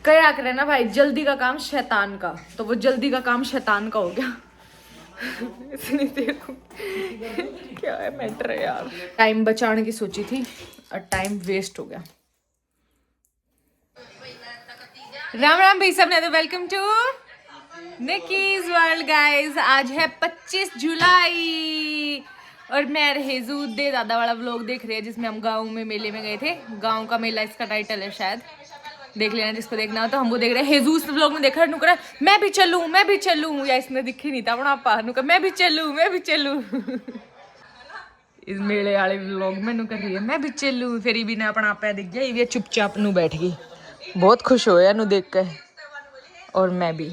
क्या करे ना भाई, जल्दी का काम शैतान का, तो वो जल्दी का काम शैतान का हो गया। इतनी देर को क्या है मैटर है यार। टाइम बचाने की सोची थी और टाइम वेस्ट हो गया। राम राम भाई सब ने, तो welcome to Nikki's world guys. आज है 25 जुलाई और मैं हेजू दे दादा वाला व्लॉग देख रहे हैं जिसमें हम गाँव में मेले में गए थे। गाँव का मेला इसका टाइटल है, शायद देख लेना जिसको देखना हो। तो हम वो देख रहे हैं। हेजू उस व्लॉग में देखा, नुकरा मैं भी चलूं, या इसने दिखी नहीं था बुढ़ापा, नुकरा मैं भी चलूं। इस मेले वाले व्लॉग में नु कर रही है मैं भी चलूं, फिर भी ने अपना आपा दिख गया, ये चुपचाप नु बैठ गई, बहुत खुश होया नु देख के। और मैं भी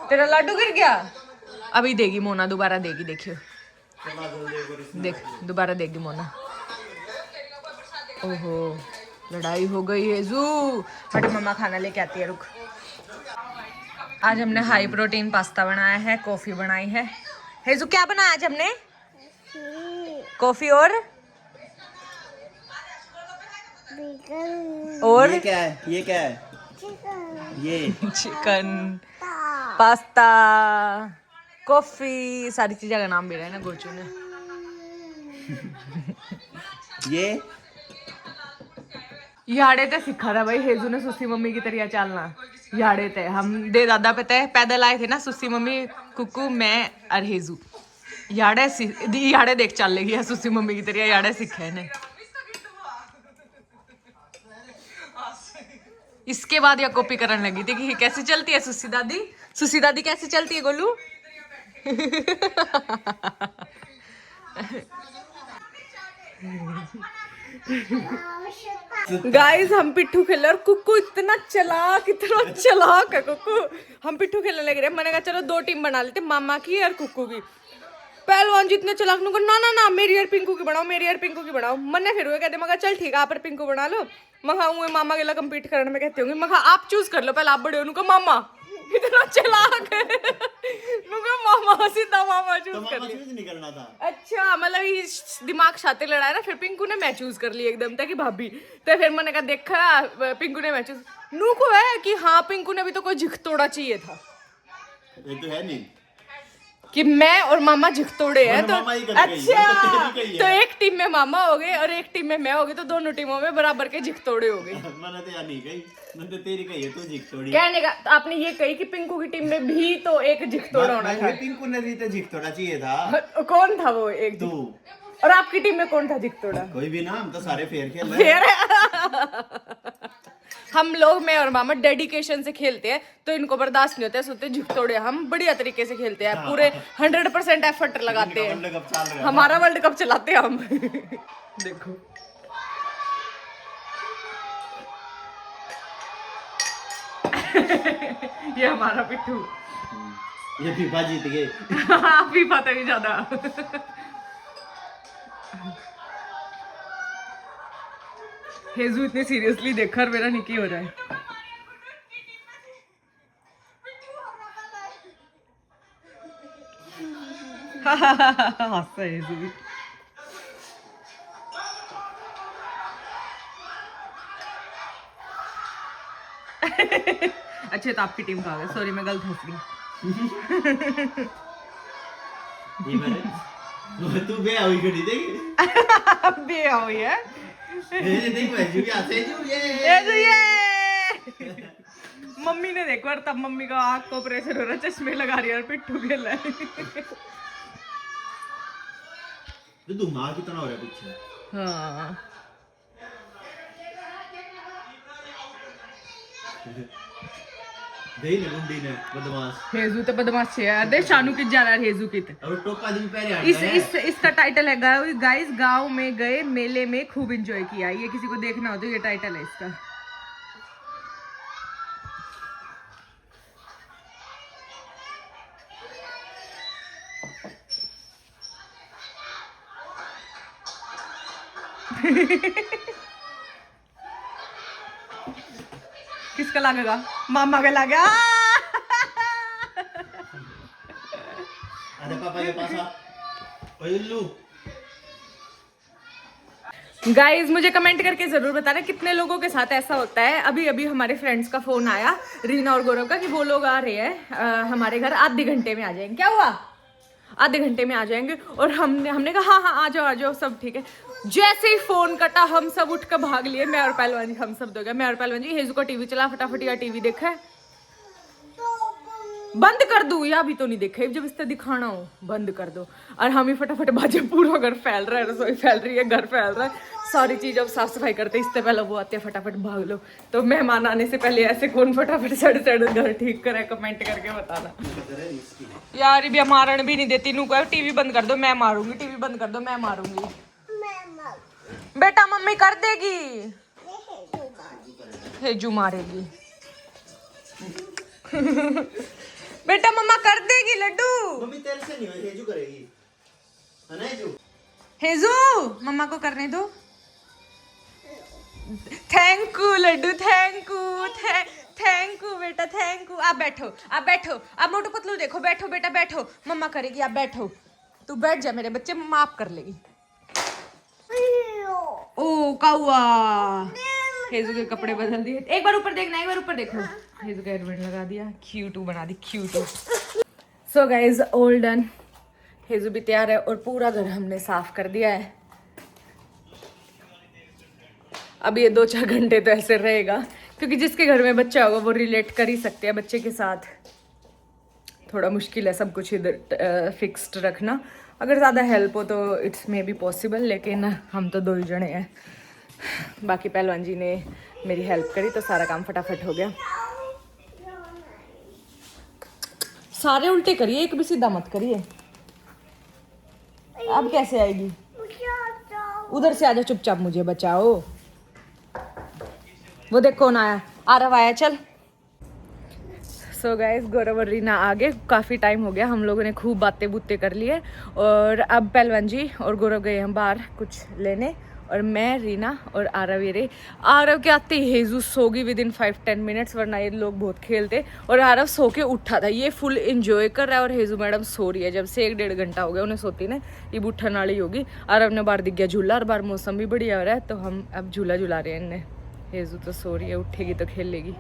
तेरा लाडू गिर गया, अभी देगी मोना, दोबारा देगी, देखियो देख दोबारा देगी मोना। ओहो लड़ाई हो गई है जू, बट मम्मा खाना लेके आती है, रुक। आज हमने हाई प्रोटीन पास्ता बनाया है, कॉफी बनाई है। हेजू क्या बनाया आज हमने? कॉफी और ये क्या है? ये क्या है? ये चिकन, पास्ता, कॉफी, सारी चीजों का नाम भी रहा है ना गोचू ने। ये याड़े ते सिखा था भाई हेजू ने सुसी मम्मी की तरह चलना। याड़े ते हम दे दादा पे ते पैदल आए थे ना, सुसी मम्मी, कुकू, मैं और हेजू। याड़े देख चल लेगी है सुसी मम्मी की तरह, याड़े सीखा है ने। इसके बाद या कॉपी करने लगी थी कि कैसे चलती है सुसी दादी, सुसी दादी कैसे चलती है गोलू। गाइस हम पिट्ठू खेल रहे और कुक्कू इतना चलाक है कुक्कू। हम पिट्ठू खेलने लगे रहे, मैंने कहा चलो 2 टीम बना लेते, मामा की और कुक्कू की। पहलवान जितने चलाक नु ना मेरी और पिंकू की बनाओ। मन्ने फिर हुए कहते, मगर चल ठीक है आप और पिंकू बना लो। मखा मामा के लिए कम्पीट करने में कहते होंगे, मखा आप चूज कर लो पहले, आप बड़े हो। उनको मामा इतना चलाक है, मामा सीधा मामा चूज कर लिया। चूज नहीं करना था। अच्छा मतलब ये दिमाग साथे लड़ाया ना, फिर पिंकू ने मैं चूज कर ली एकदम तक कि भाभी। तो फिर मैंने कहा देखा पिंकू ने मैं चूज, नू को है कि हाँ पिंकू ने भी तो कोई झिकतोड़ा चाहिए था, ये तो है नहीं कि मैं और मामा झिकतोड़े हैं। तो अच्छा तो एक टीम में मामा हो गए और एक टीम में मैं हो गई, तो दोनों टीमों में बराबर के झिकतोड़े हो गए। मैंने तो यार नहीं कही, मैंने तो तेरी कही है, तू झिकतोड़ी कहने का तो आपने ये कही कि पिंकू की टीम में भी तो एक झिकतोड़ा होना था। पिंकू ने भी तो झिकतोड़ा चाहिए था। कौन था वो एक? तू। और आपकी टीम में कौन था झिकतोड़ा? कोई भी ना, हम तो सारे फेयर खेल रहे हैं। हम लोग, मैं और मामा डेडिकेशन से खेलते हैं, तो इनको बर्दाश्त नहीं होता है, सोते झुकतोड़े। हम बढ़िया तरीके से खेलते हैं, पूरे 100% एफर्ट लगाते हैं, हमारा वर्ल्ड कप चलाते हैं हम। देखो ये हमारा पिट्ठू, ये फीफा जीत गए। फीफा तो भी ज्यादा। हेजू इतनी सीरियसली देखकर मेरा निकी हो रहा है। हंसता है हेजू भी। अच्छे तो आपकी टीम का आ गया, सॉरी मैं गलत हंस गई। ये मैंने तू बे हुई खड़ी देख, बे हुई है ये देख वैसे भी आते हैं ये। मम्मी ने देखो, और तब मम्मी का आँख को ऑपरेशन हो रहा है, चश्मे लगा रही है और पिट्ठू खेल रहा है। तो तू माँ कितना हो रहा है पीछे। हाँ देख ले गुंडी ने बदमाश। हेजू तो बदमाश है यार, देख शानू कित जा रहा है हेजू कित। और टोपा दिन पहले आ गया है। इसका टाइटल है गाइस गांव में गए मेले में खूब एंजॉय किया। ये किसी को देखना हो तो ये टाइटल है इसका। किसका लगेगा? मामा का लगा। ada पापा के पास आ। ओए उल्लू गाइज मुझे कमेंट करके जरूर बताना कितने लोगों के साथ ऐसा होता है। अभी अभी हमारे फ्रेंड्स का फोन आया, रीना और गौरव का, कि वो लोग आ रहे हैं हमारे घर, आधे घंटे में आ जाएंगे। क्या हुआ? आधे घंटे में आ जाएंगे। और हमने कहा हाँ हाँ आ जाओ सब ठीक है। जैसे ही फोन कटा हम सब उठ कर भाग लिए, मैं और पहलवान जी, हम सब दो गए। मैं और पहलवान जी, हेजू का टीवी चला, फटाफट या टीवी देखा है। बंद कर दो या अभी तो नहीं देखा, जब इससे दिखाना हो बंद कर दो। और हम ही फटाफट बाजे, पूरा घर फैल रहा है, रसोई फैल रही है, घर फैल रहा है, सारी चीज अब साफ सफाई करते, इससे पहले वो आते हैं, फटाफट भाग लो। तो मेहमान आने से पहले ऐसे कौन फटाफट सड़ घर ठीक करे, कमेंट करके बताना यार। ये भी मारण भी नहीं देती, नू कहो टीवी बंद कर दो मैं मारूंगी, टीवी बंद कर दो मैं मारूंगी। बेटा मम्मी कर देगी, हेजू मारेगी। बेटा मम्मा कर देगी लड्डू। मम्मी तेरे से नहीं होगी, हेजू करेगी, है ना हेजू? हेजू मम्मा को करने दो। Thank you laddu, thank you बेटा, थैंक यू। आप बैठो, आप बैठो, आप मोटू पतलू देखो, बैठो बेटा बैठो, मम्मा करेगी, आप बैठो। तू बैठ जा मेरे बच्चे, मम्मा आप कर लेगी। ओ कौआ, हेजू के कपड़े बदल दिए। एक बार ऊपर देखना, एक बार ऊपर देखो। हेजू का हेडबैंड लगा दिया, क्यूटू बना दी, क्यूटू। सो गाइज ऑल डन, हेजू भी तैयार है और पूरा घर हमने साफ कर दिया है। अब ये 2-4 घंटे तो ऐसे रहेगा, क्योंकि जिसके घर में बच्चा होगा वो रिलेट कर ही सकते हैं बच्चे के साथ। थोड़ा मुश्किल है सब कुछ इधर फिक्स्ड रखना। अगर ज़्यादा हेल्प हो तो इट्स मे बी पॉसिबल, लेकिन हम तो 2 ही जने हैं। बाकी पहलवान जी ने मेरी हेल्प करी तो सारा काम फटाफट हो गया। सारे उल्टे करिए, एक भी सीधा मत करिए। अब कैसे आएगी? उधर से आजा, चुपचाप मुझे बचाओ। वो देख कौन आया, आरव आया, चल। सो गाइस गौरव और रीना आ गए, काफ़ी टाइम हो गया, हम लोगों ने खूब बातें बुत्ते कर लिए। और अब पहलवान जी और गौरव गए हम बाहर कुछ लेने, और मैं, रीना और आरव ये रहे। आरव के आते ही हेजू सो गई विद इन 5-10 मिनट्स, वरना ये लोग बहुत खेलते। और आरव सो के उठा था, ये फुल इंजॉय कर रहा है। और हेजू मैडम सो रही है, जब से 1-1.5 घंटा हो गया उन्हें सोती ने, ये उठन वाली होगी। आरव ने बाहर दिख गया झूला, और बाहर मौसम भी बढ़िया हो रहा है, तो हम अब झूला झुला रहे हैं इन्हें। हेजू तो सो रही है, उठेगी तो खेलेगी।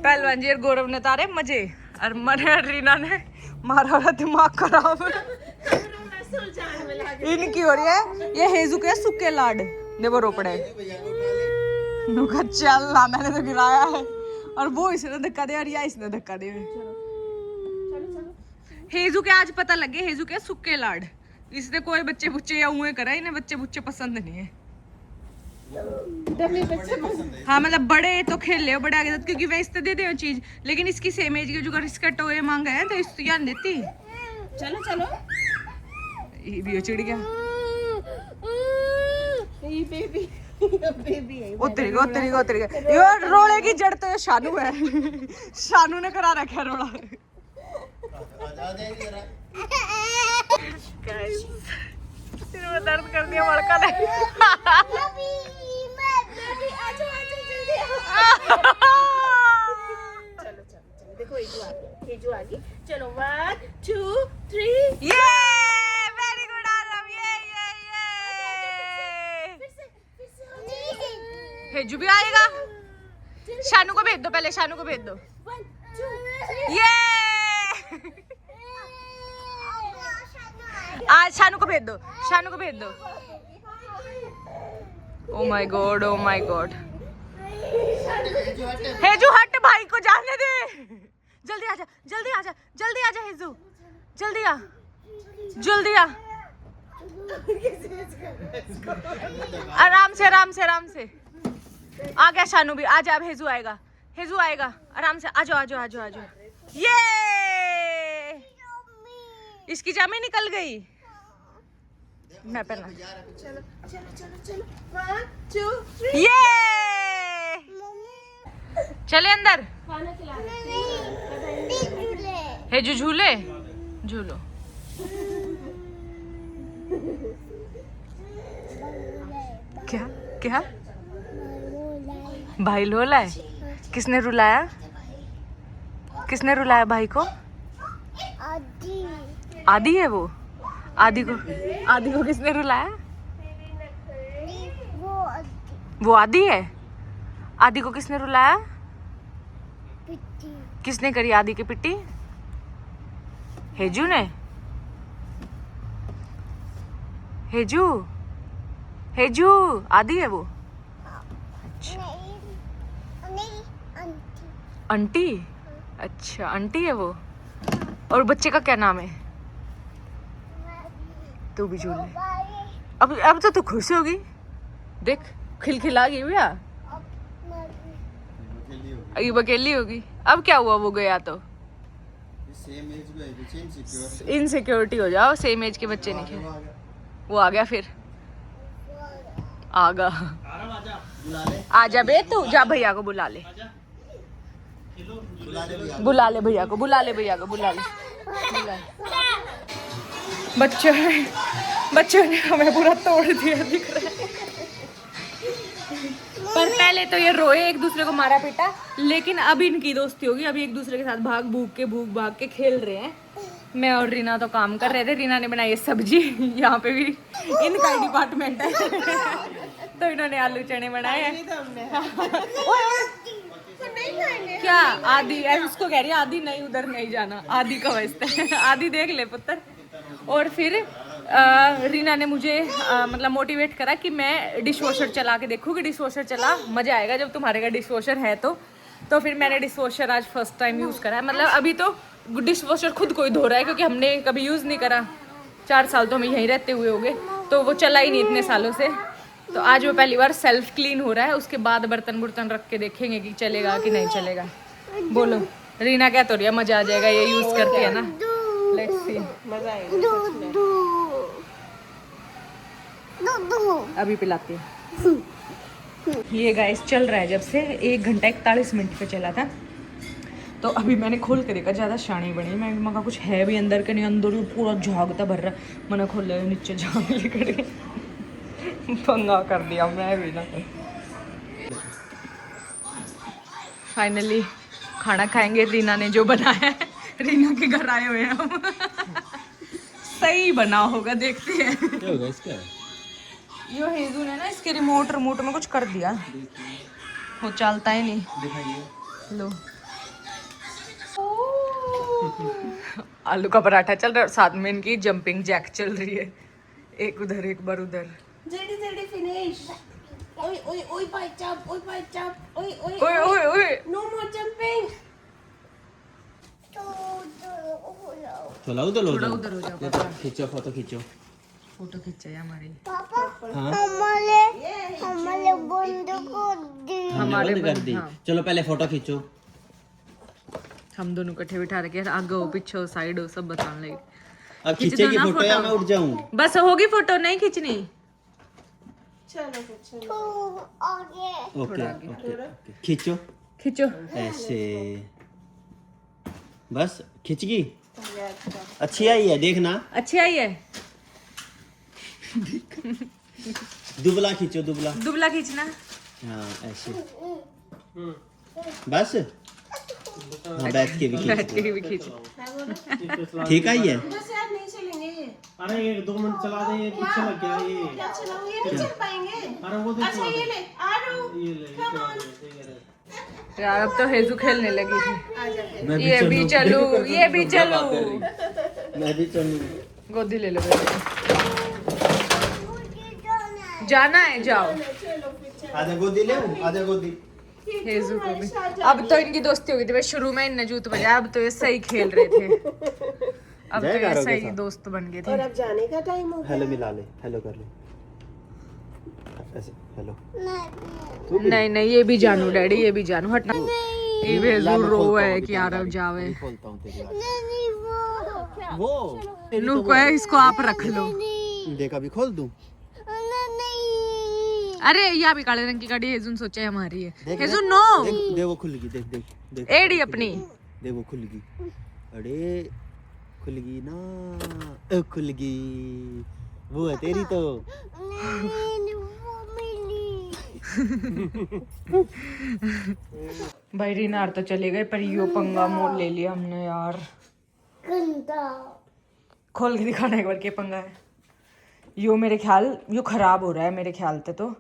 पहलवान जी और गौरव ने तारे मजे, और मरे रीना ने मारा दिमाग खराब। इनकी हो रही है ये हेजू के सुक्के लाड, देखो रोपड़े नुका चल ना, मैंने तो गिराया है, और वो इसने धक्का दिया और या इसने धक्का दिया। हेजू के आज पता लगे, हेजू के सुक्के लाड, इसने कोई बच्चे बुच्चे या उए करा, इन्हें बच्चे बुच्चे पसंद नहीं है। हाँ मतलब बड़े तो खेल ले, बड़े आगे, क्योंकि वे इससे दे दे चीज, लेकिन इसकी सेम एज के जो इसका टोए मांगा है तो इसको याद देती। चलो चलो, ये भी चिड़ गया, ये बेबी उतरी ये रोले की जड़ तो ये शानू है। शानू ने करा रखा है रोला। सिर में दर्द कर दिया मड़का ने। चलो देखो हेजू आ गई, चलो 1 2 3 ये वेरी गुड आरव, ये हेजू भी आएगा। शानू को भेज दो, पहले शानू को भेज दो। ये आज शानू को भेज दो, शानू को भेज दो। Oh my God, oh my God. हेजू हट, भाई को जाने दे, जल्दी आजा, जल्दी आजा, जल्दी आजा हेजू, जल्दी आ, जल्दी आ। आराम से आराम से आराम से। आ गया शानू भी, आजा, अब हेजू आएगा, हेजू आएगा, आराम से आजो आजो आजो आजो। ये इसकी जामे निकल गई, मैं पहना। चलो चलो चलो चलो 1 2 3 ये चले अंदर। हेजू झूले झूलो। क्या क्या भाई लोला है? किसने रुलाया, किसने रुलाया भाई को? आदि है वो, आदि को किसने रुलाया? वो आदि है? आदि को किसने रुलाया? किसने करी आदि की पिट्टी? हेजू ने? हेजू? हेजू आदि है वो? आंटी? अच्छा आंटी है वो। और बच्चे का क्या नाम है? तू भी झूल ले। अब तो तू खुश होगी, देख खिलखिला गई भैया। ये अकेली होगी। अब क्या हुआ वो गया तो इनसिक्योरिटी हो जाओ, सेम एज के बच्चे नहीं खेल। वो आ गया फिर आगा। आजा बे तू, जा भैया को बुला ले, बुला ले भैया को, बुला ले भैया को, बुला ले। बच्चों ने हमें पूरा तोड़ दिया दिख रहा है। पर पहले तो ये रोए, एक दूसरे को मारा पीटा, लेकिन अब इनकी दोस्ती होगी। अभी एक दूसरे के साथ भूख भाग के खेल रहे हैं। मैं और रीना तो काम कर रहे थे। रीना ने बनाई है सब्जी, यहाँ पे भी इनका ही डिपार्टमेंट है। तो इन्होंने आलू चने बनाए हैं। क्या आदि उसको कह रही है आदि नहीं, उधर नहीं जाना, आदि का वास्ते है। आदि देख ले पुत्र। और फिर रीना ने मुझे मतलब मोटिवेट करा कि मैं डिश वॉशर चला के देखूँ कि डिश वॉशर चला मजा आएगा जब तुम्हारे का डिश वॉशर है। तो फिर मैंने डिश वॉशर आज फर्स्ट टाइम यूज़ करा है। मतलब अभी तो डिश वॉशर खुद कोई धो रहा है, क्योंकि हमने कभी यूज़ नहीं करा। 4 साल तो हमें यहीं रहते हुए हो गए, तो वो चला ही नहीं इतने सालों से। तो आज वो पहली बार सेल्फ क्लीन हो रहा है। उसके बाद बर्तन रख के देखेंगे कि चलेगा कि नहीं चलेगा। बोलो रीना क्या तो रही है, मजा आ जाएगा ये यूज़ करती है ना। लेट्स सी, मजा आएगा। अभी पिलाती है। ये गाइस चल रहा है जब से 1 घंटा 41 मिनट पे चला था। तो अभी मैंने खोल के देखा, ज़्यादा शानी बनी। मैं मगा कुछ है भी अंदर के नहीं, अंदर पूरा झागता भर रहा। मैंने खोला नीचे झाग लेकर पंगा कर दिया मैं भी ना। फाइनली खाना खाएंगे। रीना ने जो बनाया है, रीना के घर आए हुए हैं हम। सही बना होगा, देखते हैं। क्या होगा इसका? यो हेजू ने ना इसके रिमोट में कुछ कर दिया, वो चलता ही नहीं। दिखाइए। लो आलू का पराठा चल रहा है, साथ में इनकी जंपिंग जैक चल रही है, एक उधर एक बार उधर। जल्दी फिनिश। ओए ओए ओए बाय चप, ओए बाय चप, ओए ओए ओए ओए ओए, नो मोर जंपिंग। थोड़ा उधर हो जाओ, उधर हो जाओ। खींचो, फोटो खींचो। फोटो खींचा है हमारी। पापा हाँ? हमारे बंद कर दी। हमारे कर दी। हाँ। चलो पहले फोटो खींचो। हम दोनों इकट्ठे बिठा रखे हैं, आगे हो पीछे हो साइड हो सब बताने लगे। अब खींचेगी फोटो या मैं उठ जाऊं? बस होगी फोटो, नहीं खींचनी। चलो आगे। ओके खींचो खींचो ऐसे, बस खींच गई। अच्छी आई है, देखना। अच्छी आई है। दुबला खींचो, दुबला खींचना। हाँ ऐसे, बस। हाँ बैठ के भी खींच। ठीक आई है। बस यार नहीं चलेंगे ये। अरे 1-2 मिनट चला दे, ये पीछे लग गया ये। क्या चलाऊं, ये नहीं चल पाएंगे। अरे वो तो अच्छा ये ले, आ रहा ये ले, Come on. यार अब तो हेजू खेलने लगी थी। मैं ये भी चलू, ये भी चलू। मैं भी चलूं। गोदी ले लो बेटा। जाना है, जाओ। आजा गोदी ले, आजा गोदी। हेजू को भी। अब तो इनकी दोस्ती हो गई थी। शुरू में इनने जूत बजाया, अब तो ये सही खेल रहे थे। अब तो ये सही दोस्त बन गए और थे। अब जाने का टाइम हो हेलो मिला ले, हेलो कर ले ऐसे, हेलो। नहीं ये भी जानू डैडी, ये भी जानू। हटना। ये हेजू रो है कि यार अब जावे। खोलता हूँ तेरी आँख। वो नू को है, इसको आप रख लो। देख अभी खोल दूं। अरे यहाँ भी काले रंग की गाड़ी हेजू ने सोचा है हमारी है। देख, हेजू देख, नो, देख वो खुल गई, देख देख देख एडी अपनी। देख वो खुल गई। अरे खुल गई ना, खुल गई। वो है तेरी तो। भाई रीनार तो चले गए, पर यो पंगा मोड़ ले लिया हमने यार। खोल के दिखाना एक बार के पंगा है। यो मेरे ख्याल यो खराब हो रहा है मेरे ख्याल से। तो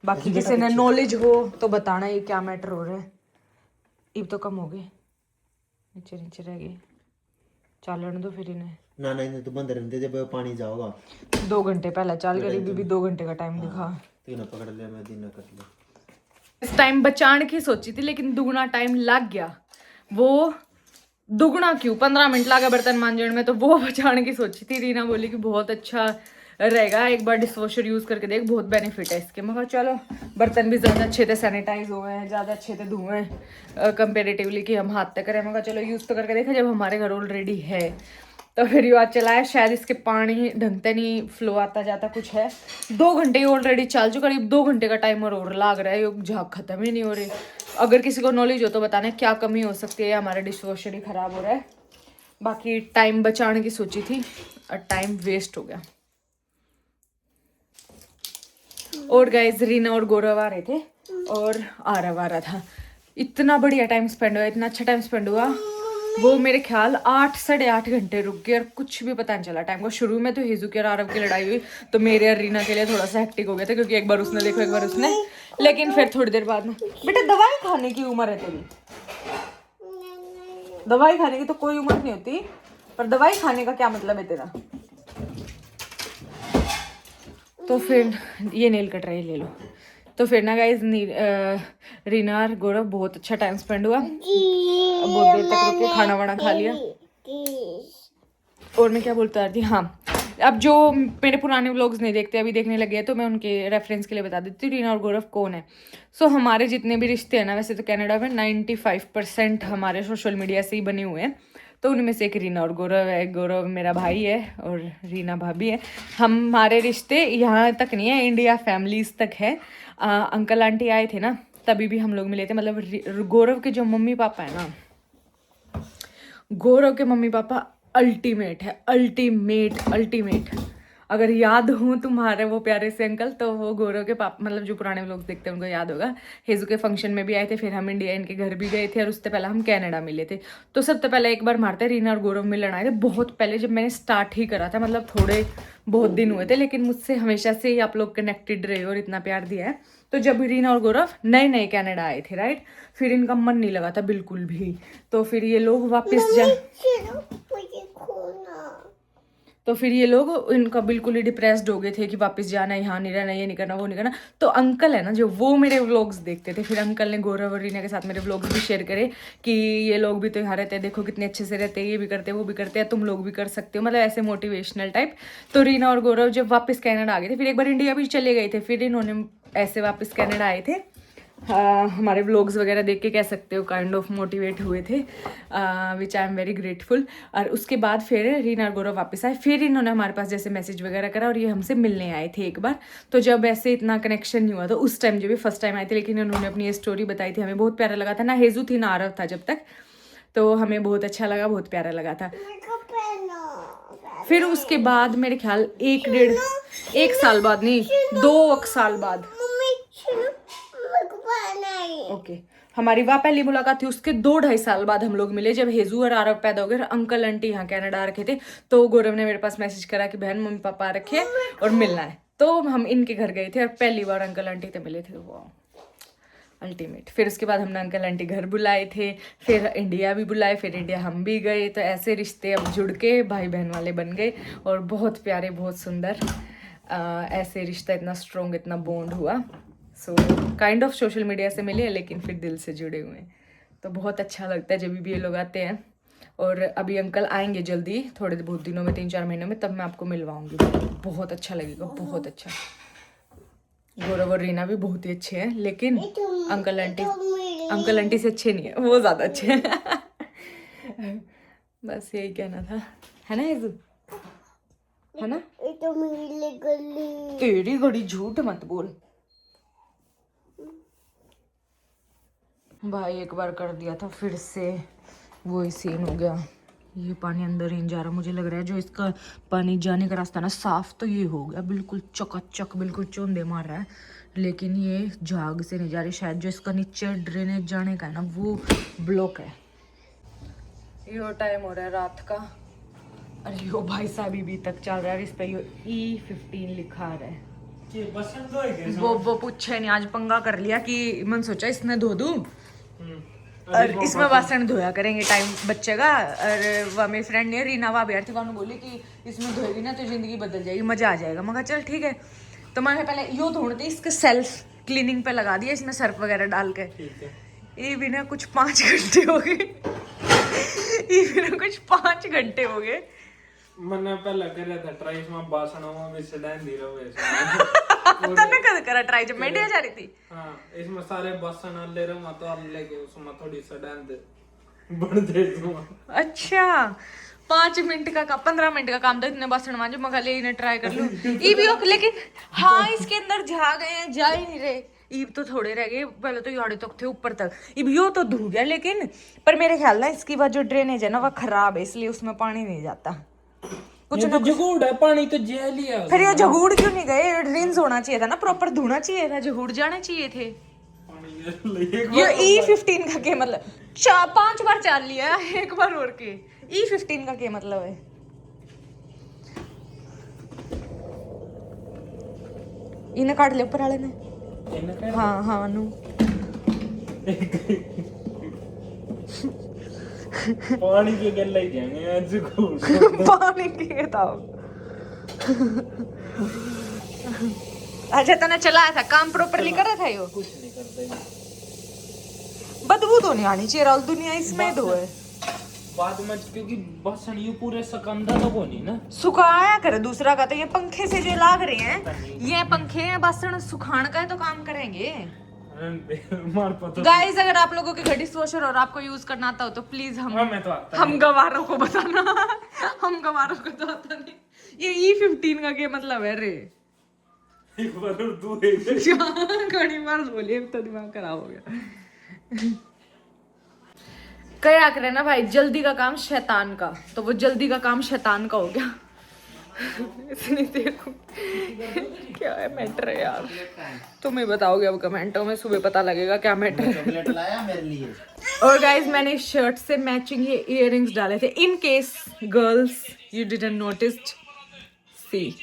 बाकी किसी ने नॉलेज हो तो बताना ये क्या मैटर हो रहा है। इब तो कम हो गए, नीचे नीचे रह गए, चालन दो फिर इन्हें। ना ना इन्हें तो बंद रहने जब पानी जाओगा। 2 घंटे पहले चाल करी, भी 2 घंटे का टाइम दिखा। तीनों पकड़ लिया मैं, तीनों कट लिया। इस टाइम बचाने की सोची थी लेकिन दुगना टाइम लग गया। वो दुगना क्यों, 15 मिनट लगा बर्तन मांजने में, तो वो बचाने की सोची थी। रीना बोली कि बहुत अच्छा रहेगा, एक बार डिश वॉशर यूज करके देख, बहुत बेनिफिट है इसके। मैं कहा चलो, बर्तन भी ज़्यादा अच्छे से सैनिटाइज हुए हैं, ज़्यादा अच्छे से धुए हैं कंपेरेटिवली कि हम हाथ तक करें। मैं कहा चलो यूज़ तो करके देखा, जब हमारे घर ऑलरेडी है तो फिर ये चला है। शायद इसके पानी ढंग से नहीं फ्लो आता जाता कुछ है। 2 घंटे ऑलरेडी चल चुका, करीब 2 घंटे का टाइमर और लग रहा है, ये झाग खत्म ही नहीं हो रही। अगर किसी को नॉलेज हो तो बताना क्या कमी हो सकती है, हमारा डिश वॉशर ही खराब हो रहा है। बाकी टाइम बचाने की सोची थी और टाइम वेस्ट हो गया। और गाइस रीना और गौरव आ रहे थे और आरव आ रहा था। इतना बढ़िया टाइम स्पेंड हुआ, इतना अच्छा टाइम स्पेंड हुआ। वो मेरे ख्याल 8 साढ़े 8 घंटे रुक गए और कुछ भी पता नहीं चला टाइम को। शुरू में तो हेजू की और आरव की लड़ाई हुई तो मेरे और रीना के लिए थोड़ा सा हेक्टिक हो गया था, क्योंकि एक बार उसने देखो एक बार उसने, लेकिन फिर थोड़ी देर बाद में। बेटा दवाई खाने की उम्र है तेरी, दवाई खाने की तो कोई उम्र नहीं होती, पर दवाई खाने का क्या मतलब है तेरा। तो फिर ये नेल कटर ले लो। तो फिर ना गाइज रीना और गौरव बहुत अच्छा टाइम स्पेंड हुआ, बहुत देर तक रुके, खाना वाना खा लिया। और मैं क्या बोलता थी, हाँ अब जो मेरे पुराने व्लॉग्स नहीं देखते अभी देखने लगे हैं तो मैं उनके रेफरेंस के लिए बता देती हूँ रीना और गौरव कौन है। सो हमारे जितने भी रिश्ते हैं ना, वैसे तो कनाडा में 95% हमारे सोशल मीडिया से ही बने हुए हैं। तो उनमें से एक रीना और गौरव है। गौरव मेरा भाई है और रीना भाभी है। हमारे रिश्ते यहाँ तक नहीं है, इंडिया फैमिलीज तक है। अंकल आंटी आए थे ना तभी भी हम लोग मिले थे। मतलब गौरव के जो मम्मी पापा है ना, गौरव के मम्मी पापा अल्टीमेट है, अल्टीमेट। अगर याद हो तुम्हारे वो प्यारे से अंकल, तो वो गौरव के पापा, मतलब जो पुराने लोग देखते हैं उनको याद होगा। हेजू के फंक्शन में भी आए थे, फिर हम इंडिया इनके घर भी गए थे और उससे पहले हम कनाडा मिले थे। तो सबसे पहले एक बार मारते रीना और गौरव मिलन आए थे, बहुत पहले जब मैंने स्टार्ट ही करा था, मतलब थोड़े बहुत दिन हुए थे, लेकिन मुझसे हमेशा से ही आप लोग कनेक्टेड रहे और इतना प्यार दिया है। तो जब रीना और गौरव नए नए कनाडा आए थे राइट, फिर इनका मन नहीं लगा था बिल्कुल भी। तो फिर ये लोग वापस तो फिर ये लोग इनका बिल्कुल ही डिप्रेस्ड हो गए थे कि वापस जाना, यहाँ नहीं रहना, ये नहीं करना, वो नहीं करना। तो अंकल है ना जो, वो मेरे व्लॉग्स देखते थे। फिर अंकल ने गौरव और रीना के साथ मेरे व्लॉग्स भी शेयर करे कि ये लोग भी तो यहाँ रहते हैं, देखो कितने अच्छे से रहते हैं, ये भी करते हैं वो भी करते हैं, तुम लोग भी कर सकते हो, मतलब ऐसे मोटिवेशनल टाइप। तो रीना और गौरव जब वापस कनाडा आ गए थे, फिर एक बार इंडिया भी चले गए थे, फिर इन्होंने ऐसे वापस कनाडा आए थे। हमारे व्लॉग्स वगैरह देख के कह सकते हो काइंड ऑफ मोटिवेट हुए थे, विच आई एम वेरी ग्रेटफुल। और उसके बाद फिर रीना और गौरव वापस आए, फिर इन्होंने हमारे पास जैसे मैसेज वगैरह करा और ये हमसे मिलने आए थे एक बार। तो जब ऐसे इतना कनेक्शन नहीं हुआ तो उस टाइम जब भी फर्स्ट टाइम आए थे, लेकिन इन्होंने अपनी ये स्टोरी बताई थी, हमें बहुत प्यारा लगा था। ना हेजू थी ना आरव था जब तक, तो हमें बहुत अच्छा लगा, बहुत प्यारा लगा था। फिर उसके बाद मेरे ख्याल 1 साल बाद नहीं 2 साल बाद ओके हमारी वहाँ पहली मुलाकात थी। उसके 2-2.5 साल बाद हम लोग मिले, जब हेजू और आरव पैदा हो गए। अंकल आंटी यहाँ कनाडा आ रखे थे, तो गौरव ने मेरे पास मैसेज करा कि बहन मम्मी पापा आ रखे और मिलना है। तो हम इनके घर गए थे और पहली बार अंकल आंटी से मिले थे। वो अल्टीमेट। फिर उसके बाद हमने अंकल आंटी घर बुलाए थे, फिर इंडिया भी बुलाए, फिर इंडिया हम भी गए। तो ऐसे रिश्ते अब जुड़ के भाई बहन वाले बन गए और बहुत प्यारे, बहुत सुंदर ऐसे रिश्ता, इतना स्ट्रॉन्ग, इतना बॉन्ड हुआ। So kind of social media से मिले लेकिन फिर दिल से जुड़े हुए हैं। तो बहुत अच्छा लगता है जब भी ये लोग आते हैं। और अभी अंकल आएंगे जल्दी, थोड़े बहुत दिनों में, 3-4 महीनों में, तब मैं आपको मिलवाऊंगी। बहुत अच्छा लगेगा, बहुत अच्छा। गौरव और रीना भी बहुत ही अच्छे हैं, लेकिन अंकल आंटी से अच्छे नहीं है, वो ज़्यादा अच्छे हैं। बस यही कहना था, है ना हेजू, है ना? तेरी घड़ी झूठ मत बोल भाई। एक बार कर दिया था, फिर से वही सीन हो गया। ये पानी अंदर ही नहीं जा रहा, मुझे लग रहा है जो इसका पानी जाने का रास्ता ना साफ, तो ये हो गया बिल्कुल चकाचक, बिल्कुल चौंधे मार रहा है, लेकिन ये झाग से नहीं जा रही। शायद जो इसका नीचे ड्रेनेज जाने का है ना, वो ब्लॉक है। यो टाइम हो रहा है रात का, अरे यो भाई साहब अभी तक चल रहा है। इस पे यो E15 लिखा रहा है। वो पूछे नहीं, आज पंगा कर लिया कि मन सोचा इसमें धो दूं और इसमें बासन धोया करेंगे टाइम बचेगा। और वह मेरी फ्रेंड ने रीना भाभी थी, उन्होंने बोली कि इसमें धोएगी ना तो जिंदगी बदल जाएगी, मजा आ जाएगा। मगर चल ठीक है। तो मैंने पहले यो धोते इसके सेल्फ क्लीनिंग पे लगा दिया, इसमें सर्फ वगैरह डाल के। ये भी ना कुछ 5 घंटे हो गए, ये भी ना कुछ 5 घंटे हो गए। मैंने पहले करा था ट्राई, इसमें बासनों में सड़न दी रहो तने कद करा ट्राई जब मैं इंडिया जा रही थी। हां, इसमें सारे बासन ले रहा हूं तो अब लेके उसमें थोड़ी सड़न दे बढ़ दे दूं। अच्छा 5 मिनट का 15 मिनट का काम था, इतने बासन मांजे। मगर ले इन्हें ट्राई कर लूं ये भी ओके, लेकिन हाँ इसके अंदर जा गए हैं, जा ही नहीं रहे। ईब तो थोड़े रह गए, पहले तो याड़ी तक थे ऊपर तक, ईब यो तो धो गया। लेकिन पर मेरे ख्याल ना इसकी वह जो ड्रेनेज है ना वह खराब है, इसलिए उसमें पानी नहीं जाता। कुछ ना जगूड़ है, पानी तो जेल ही है। फिर ये जगूड़ क्यों नहीं गए? रिंस होना चाहिए था ना, प्रॉपर धोना चाहिए था, जगूड़ जाने चाहिए थे। ये E15 का क्या मतलब? 5 बार चाल लिया, एक बार और के। E15 का क्या मतलब है? इन्हें काट ले ऊपर वाले ने। हाँ हाँ नू पानी के गल ही जाएंगे आज को। पानी की किताब। अच्छा तने चलाया था, काम प्रॉपरली कर रहा था यो? कुछ नहीं करते बदबू तो नहीं आनी चाहिए राहुल, दुनिया इसमें दो है बाद में, क्योंकि बसन ये पूरे सकंदा तो को नहीं ना सुखाया करे दूसरा का। तो ये पंखे से जो लाग रहे हैं, ये पंखे हैं, बसन सुखाने का है तो काम करेंगे। मार पता। गाइस अगर आप लोगों के घर डिश वॉशर और आपको यूज करना आता हो तो प्लीज मैं तो आता हम गवारों को बताना। हम गवारों को तो आता नहीं। ये E15 का क्या मतलब है रे? एक बार और दो एक घड़ी बार बोलिए तो दिमाग खराब हो गया। क्या करे ना भाई, जल्दी का काम शैतान का, तो वो जल्दी का काम शैतान का हो गया। इतनी देर को क्या है मैटर है यार, तुम्हें बताओगे अब कमेंटों में, सुबह पता लगेगा क्या मैटर है। चॉकलेट लाया मेरे लिए। और गाइज मैंने इस शर्ट से मैचिंग ये इयररिंग्स डाले थे, in case girls you didn't noticed. सी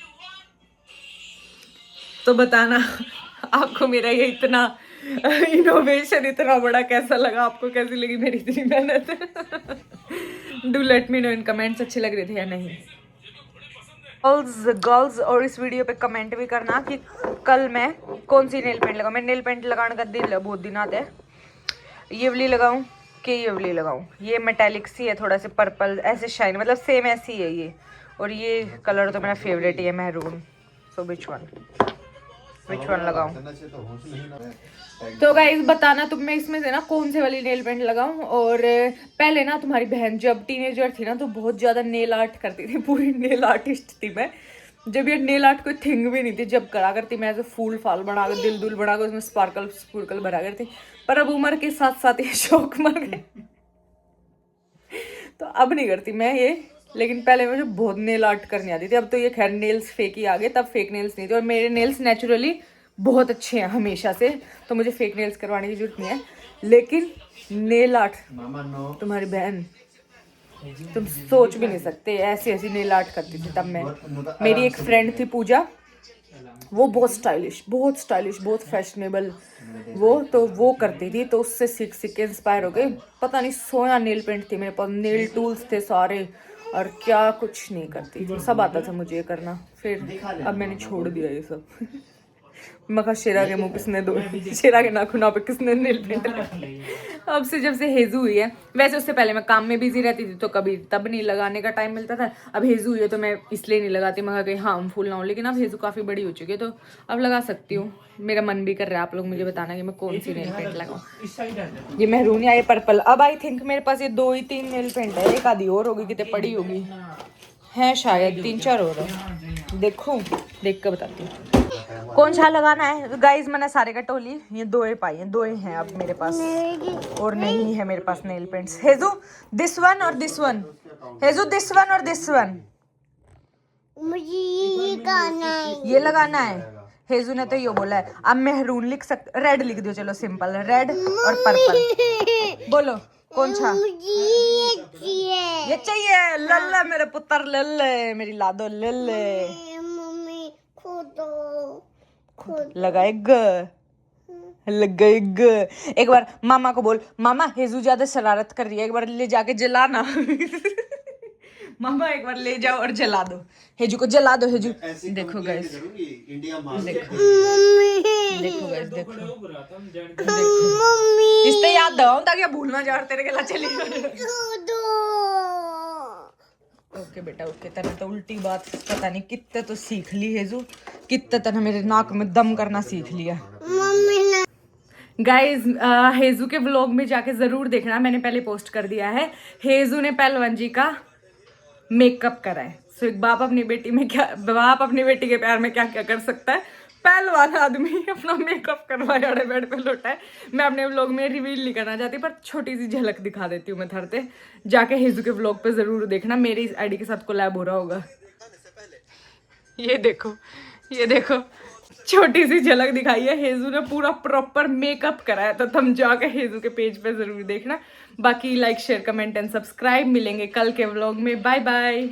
तो बताना आपको मेरा ये इतना इनोवेशन इतना बड़ा कैसा लगा, आपको कैसी लगी मेरी इतनी मेहनत। Do let me know in comments, अच्छे लग रहे थे या नहीं। गर्ल्स और इस वीडियो पे कमेंट भी करना कि कल मैं कौन सी नेल पेंट लगाऊं। मैं नेल पेंट लगाने का दिल है, बहुत दिन आते हैं। ये वाली लगाऊं कि ये वाली लगाऊं? ये मेटालिक सी है, थोड़ा सा पर्पल ऐसे शाइन, मतलब सेम ऐसी है ये। और ये कलर तो मेरा फेवरेट ही है, मैरून। सो विच वन लगाऊं? तो गाइस बताना तुम में इसमें से ना कौन से वाली नेल पेंट लगाऊं। और पहले ना तुम्हारी बहन जब टीनेजर थी ना तो बहुत ज्यादा नेल आर्ट करती थी, पूरी नेल आर्टिस्ट थी मैं। जब ये नेल आर्ट कोई थिंग भी नहीं थी, जब करा करती मैं ऐसे फूल फाल बना कर, दिल दुल बना कर, उसमें स्पार्कल भरा करती। पर अब उम्र के साथ साथ ये शौक मर गए, तो अब नहीं करती मैं ये। लेकिन पहले मुझे बहुत नेल आर्ट करनी आती थी। अब तो ये खैर नेल्स फेक ही आ गए, तब फेक नेल्स नहीं थे। और मेरे नेल्स नेचुरली बहुत अच्छे हैं हमेशा से, तो मुझे फेक नेल्स करवाने की जरूरत नहीं है। लेकिन नेल आर्ट तुम्हारी बहन, तुम सोच भी नहीं सकते ऐसी ऐसी नेल आर्ट करती थी तब मैं। मेरी एक फ्रेंड थी पूजा, वो बहुत स्टाइलिश बहुत फैशनेबल वो करती थी, तो उससे सीख के इंस्पायर हो गई। पता नहीं सोया नेल पेंट थी मेरे पास, नेल टूल्स थे सारे, और क्या कुछ नहीं करती थी, सब आता था मुझे ये करना। फिर अब मैंने छोड़ दिया ये सब। मखा शेरा के मुंह किसने दो, शेरा के नाखूनों पे किसने नेल पेंट लगा। अब से जब से हेजू हुई है, वैसे उससे पहले मैं काम में बिजी रहती थी तो कभी तब नहीं लगाने का टाइम मिलता था। अब हेजू हुई है तो मैं इसलिए नहीं लगाती, मगर कहीं हार्मफुल ना हो। लेकिन अब हेजू काफ़ी बड़ी हो चुकी है तो अब लगा सकती हूँ। मेरा मन भी कर रहा है, आप लोग मुझे बताना कि मैं कौन सी नेल पेंट लगाऊँ। ये मेहरून या ये पर्पल। अब आई थिंक मेरे पास ये 2 ही 3 नेल पेंट है, एक आधी और होगी, कितने पड़ी होगी है, शायद 3-4 और है। देखो देख कर बताती हूँ कौन सा लगाना है। गाइज मैंने सारे का टोली ये 2 ही पाई हैं, 2 ही हैं अब मेरे पास, और नहीं है मेरे पास नेल पेंट्स। हेजू दिस वन और दिस वन, हेजू दिस वन और दिस वन। मुझे ये गाना है, ये लगाना है। हेजू ने तो ये बोला है। अब मेहरून लिख सकते, रेड लिख दो, चलो सिंपल, रेड और पर्पल। बोलो कौन सा? ये चाहिए। लल्ले मेरे पुत्र, लल्ले मेरी लादो, लल्ले। मम्मी खोदो। लगाएगा लगाएगा। एक बार मामा को बोल, मामा हेजू ज्यादा शरारत कर रही है, एक बार ले जाके जलाना। मामा एक बार ले जाओ और जला दो, हेजू को जला दो। हेजू देखो गाइस, इंडिया देखो देखो गाइस, देखो इससे याद दो ताकि भूलना जा तेरे गला चली। ओके बेटा ओके, तने तो उल्टी बात पता नहीं कितने तो सीख ली हेजू, कितने तने मेरे नाक में दम करना सीख लिया। गाइज हेजू के व्लॉग में जाके जरूर देखना, मैंने पहले पोस्ट कर दिया है। हेजू ने पहलवान जी का मेकअप करा है। सो एक बाप अपनी बेटी के प्यार में क्या क्या कर सकता है, पहलवान आदमी अपना मेकअप करवाया अड़े बेड पे लौटा है। मैं अपने व्लॉग में रिवील नहीं करना चाहती, पर छोटी सी झलक दिखा देती हूँ मैं थरते। जाके हेजू के व्लॉग पे जरूर देखना, मेरी इस आईडी के साथ कोलैब हो रहा होगा। ये देखो छोटी सी झलक दिखाई है, हेजू ने पूरा प्रॉपर मेकअप कराया, तो तुम जाके हेजू के पेज पे जरूर देखना। बाकी like share comment and subscribe. मिलेंगे कल के व्लॉग में, बाय बाय।